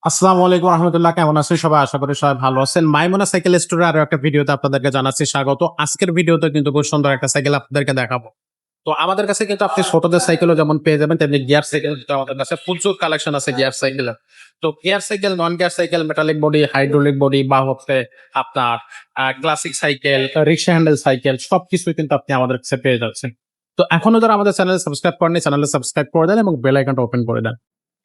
আসসালামু আলাইকুম রহমতুল্লাহ, কেমন আছেন সবাই? আশা করি সবাই ভালো আছেন। মাইমুনা সাইকেল স্টোরে আরো একটা ভিডিওতে আপনাদেরকে জানাচ্ছি স্বাগত। আজকের ভিডিওতে কিন্তু খুব সুন্দর একটা সাইকেল আপনাদেরকে দেখাবো। তো আমাদের কাছে কিন্তু আপনি ছোটদের সাইকেলও যেমন পেয়ে যাবেন, তেমনি গিয়ার সাইকেল আমাদের কাছে প্রচুর কালেকশন আছে গিয়ার সাইকেলের। তো gear cycle, non gear cycle, metallic body, hydraulic body বা হচ্ছে আপনার ক্লাসিক সাইকেল, রিক্সা হ্যান্ডেল সাইকেল সবকিছুই কিন্তু আপনি আমাদের কাছে পেয়ে যাচ্ছেন। তো এখনো যারা আমাদের চ্যানেল সাবস্ক্রাইব করেনি, চ্যানেলে সাবস্ক্রাইব করে দেন এবং বেল আইকনটা ওপেন করে দেন।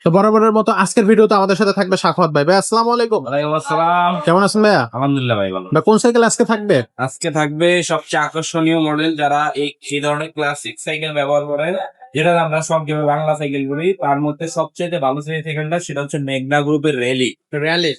তো বরাবরের মতো আজকের ভিডিওতে আমাদের সাথে থাকবে সাখাওয়াত ভাই। ভাই আসসালামু আলাইকুম। ওয়ালাইকুম আসসালাম। কেমন আছেন ভাইয়া? আলহামদুলিল্লাহ ভাই ভালো। কোন সাইকেল আজকে থাকবে? আজকে থাকবে সবচেয়ে আকর্ষণীয় মডেল, যারা এই ধরনের ক্লাসিক সাইকেল ব্যবহার করেন, যেটা আমরা সব বাংলা সাইকেল বলি, তার মধ্যে সবচেয়ে ভালো সাইকেলটা সেটা হচ্ছে মেঘনা গ্রুপের র্যালি।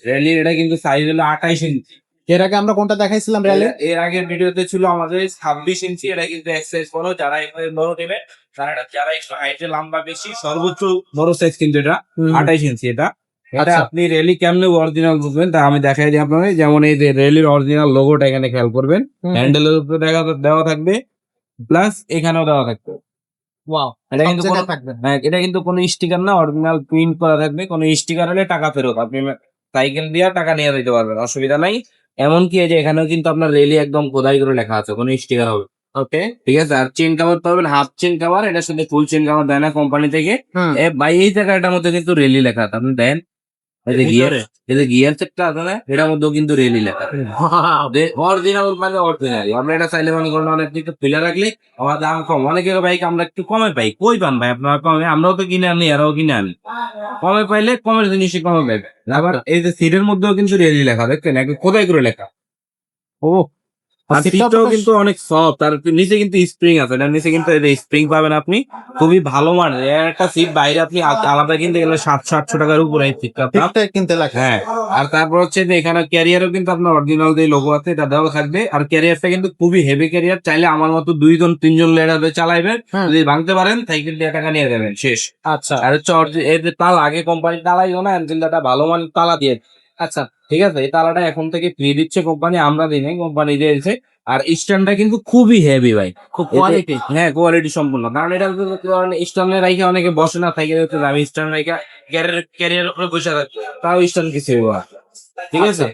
র্যালি এটা কিন্তু সাইজ হলো 28 ইঞ্চি। এর আগে আমরা কোনটা দেখাইছিলাম র্যালি? এর আগের ভিডিওতে ছিল আমাদের 26 ইঞ্চি। এটা কিন্তু এক্সারসাইজ বলো, যারা এখানে বড় নেবে যারা একটু হাইটে লম্বা বেশি, সর্বোচ্চ বড় সাইজ কিন্তু এটা 28 ইঞ্চি। এটা আচ্ছা। আপনি রেলি কেমনে অরিজিনাল বুঝবেন তা আমি দেখাই দিই আপনাকে। যেমন এই যে রেলির অরিজিনাল লোগোটা এখানে খেয়াল করবেন, হ্যান্ডেলের উপরে দেওয়া থাকবে, প্লাস এখানেও দেওয়া থাকবে। ওয়াও, এটা কিন্তু জায়গায় থাকবে। হ্যাঁ, এটা কিন্তু কোনো স্টিকার না, অরিজিনাল প্রিন্ট করা থাকবে। কোনো স্টিকার হলে টাকা ফেরত, আপনি সাইকেল দিয়ে টাকা নিয়ে দিতে পারবেন, অসুবিধা নাই। এমনকি এই যে এখানেও কিন্তু আপনার রেলি একদম খোদাই করে লেখা আছে, কোনো স্টিকার হবে। ওকে। ঠিক আছে। আর চেন কাভার পাবেন হাফ চেন কাভার, এটার সাথে ফুল চেন কাভার দেয় না কোম্পানি থেকে। ভাই এই জায়গাটার মধ্যে কিন্তু রেলি লেখা আছে, আপনি দেন। এই যে গিয়ার সেটটা আছে না, এটার মধ্যেও কিন্তু রেলি লেখা অরিজিনাল, মানে অরিজিনাল। আমরা এটা চাইলে মনে করেন অনেক কিছু ফেলে রাখলে আমার দাম কম, অনেকের বাইক আমরা একটু কমে পাই। কই পান ভাই আপনার কমে? আমরাও তো কিনে আনি, এরাও কিনে আনি। কমে পাইলে কমের জিনিসই কমে পাইবে। আবার এই যে সিটের মধ্যেও কিন্তু রেলি লেখা, দেখছেন একটু খোদাই করে লেখা। ও, আর সিটটাও কিন্তু অনেক সফট, আর নিচে কিন্তু স্প্রিং আছে, এটার নিচে কিন্তু স্প্রিং পাবেন আপনি, খুবই ভালো মানের। এর একটা সিট বাইরে আপনি আলাদা কিনতে গেলে 700-800 টাকার উপরে এই সিটটা কিনতে লাগে। হ্যাঁ। আর তারপর হচ্ছে যে এখানে ক্যারিয়ারও কিন্তু আপনার অরিজিনাল যে লোগো আছে এটা দেওয়া থাকবে। আর ক্যারিয়ারটা কিন্তু খুবই হেভি ক্যারিয়ার, চাইলে আমার মতো 2-3 জন লেডার চালাইবেন, যদি ভাঙতে পারেন সাইকেল দিয়ে টাকা নিয়ে যাবেন, শেষ। আচ্ছা আর হচ্ছে এই যে তালা, আগে কোম্পানি তালাইও না, এনফিল্ডটা ভালো মানের তালা দিয়ে। আচ্ছা। ঠিক আছে, এই তালাটা এখন থেকে ফ্রি দিচ্ছে কোম্পানি, আমরা দিই নাই, কোম্পানি দিয়েছে। আর স্ট্যান্ডটা কিন্তু খুবই হেভি ভাই, খুব কোয়ালিটি। হ্যাঁ কোয়ালিটি সম্পূর্ণ। কারণ এটা স্ট্যান্ডে রাখে অনেকে বসে না, সাইকেল হচ্ছে আমি স্ট্যান্ড রাখা ক্যারিয়ার উপরে বসে থাকছে, তাও স্ট্যান্ড কিছু হইব না। ঠিক আছে।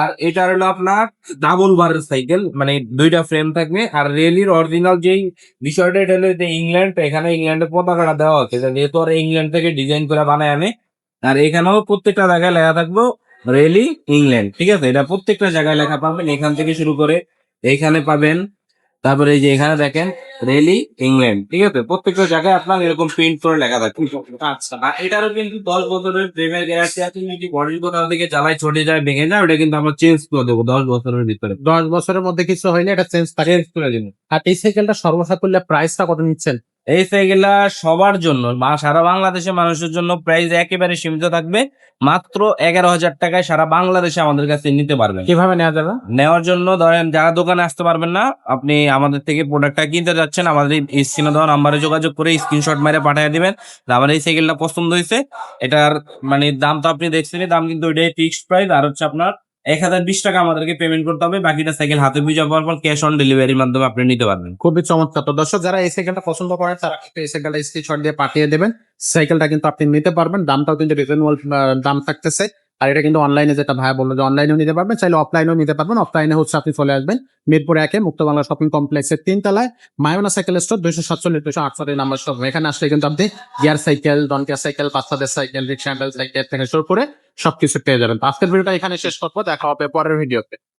আর এটা হলো আপনার ডাবল বারের সাইকেল, মানে দুইটা ফ্রেম থাকবে। আর রেলির অরিজিনাল যেই বিষয়টা, এটা হলো যে ইংল্যান্ড, এখানে ইংল্যান্ডের পতাকাটা দেওয়া হচ্ছে, যেহেতু আর ইংল্যান্ড থেকে ডিজাইন করে বানায় আনে। আর এখানেও প্রত্যেকটা জায়গায় লেখা থাকবো রেলি ইংল্যান্ড। ঠিক আছে, এটা প্রত্যেকটা জায়গায় লেখা পাবেন, এখান থেকে শুরু করে এখানে পাবেন, তারপরে এই যে এখানে দেখেন রেলি ইংল্যান্ড। ঠিক আছে, প্রত্যেকটা জায়গায় আপনার এরকম প্রিন্ট করে লেখা থাকবে। আচ্ছা। আর এটারও কিন্তু 10 বছরের প্রেমের গ্যারান্টি আছে। যদি বডির কোথাও থেকে জ্বালায় ছড়ে যায়, ভেঙে যায়, ওটা কিন্তু আমরা চেঞ্জ করে দেবো 10 বছরের ভিতরে। 10 বছরের মধ্যে কিছু হইলে এটা চেঞ্জ করে দিব। আর এই সাইকেলটা সর্বসাকুল্যে প্রাইসটা কত নিচ্ছেন? এই সাইকেলটা সবার জন্য, সারা বাংলাদেশের মানুষের জন্য প্রাইস একেবারে সীমিত থাকবে। মাত্র 11,000 টাকায় সারা বাংলাদেশে আমাদের কাছে নিতে পারবেন। কিভাবে নেওয়া যাবে? নেওয়ার জন্য ধরেন যারা দোকানে আসতে পারবেন না, আপনি আমাদের থেকে প্রোডাক্টটা কিনতে যাচ্ছেন, আমাদের এই স্ক্রিনে দেওয়া নাম্বারে যোগাযোগ করে স্ক্রিনশট মেরে পাঠিয়ে দিবেন আমার এই সাইকেলটা পছন্দ হয়েছে। এটার মানে দাম তো আপনি দেখছেনই, দাম কিন্তু ওইটাই ফিক্সড প্রাইস। আর হচ্ছে আপনার 1020 টাকা আমাদেরকে পেমেন্ট করতে হবে, বাকিটা সাইকেল হাতে বুঝে পাওয়ার পর ক্যাশ অন ডেলিভারির মাধ্যমে আপনি নিতে পারবেন। খুবই চমৎকার। তো দর্শক, যারা এই সাইকেলটা পছন্দ করেন তারা কিন্তু এই সাইকেলটা স্ক্রিনশট দিয়ে পাঠিয়ে দেবেন। সাইকেলটা কিন্তু আপনি নিতে পারবেন, দামটাও কিন্তু রিজনেবল দাম থাকতেছে। আর এটা কিন্তু অনলাইনে, যেটা ভাই বললো যে অনলাইনেও নিতে পারবেন, চাইলে অফলাইনেও নিতে পারবেন। অফলাইনে হচ্ছে আপনি চলে আসবেন মিরপুর 1 মুক্ত বাংলা শপিং কমপ্লেক্সের 3 তলায় মায়োনা সাইকেল স্টোর, 247-248 নাম্বার শপ। এখানে আসলে কিন্তু আপনি গিয়ার সাইকেল, ডন গিয়ার সাইকেল, বাচ্চাদের সাইকেল, রিক্সা হ্যান্ডেল সাইকেল থেকে শুরু করে সবকিছু পেয়ে যাবেন। তো আজকের ভিডিওটা এখানে শেষ করবো, দেখা হবে পরের ভিডিওতে।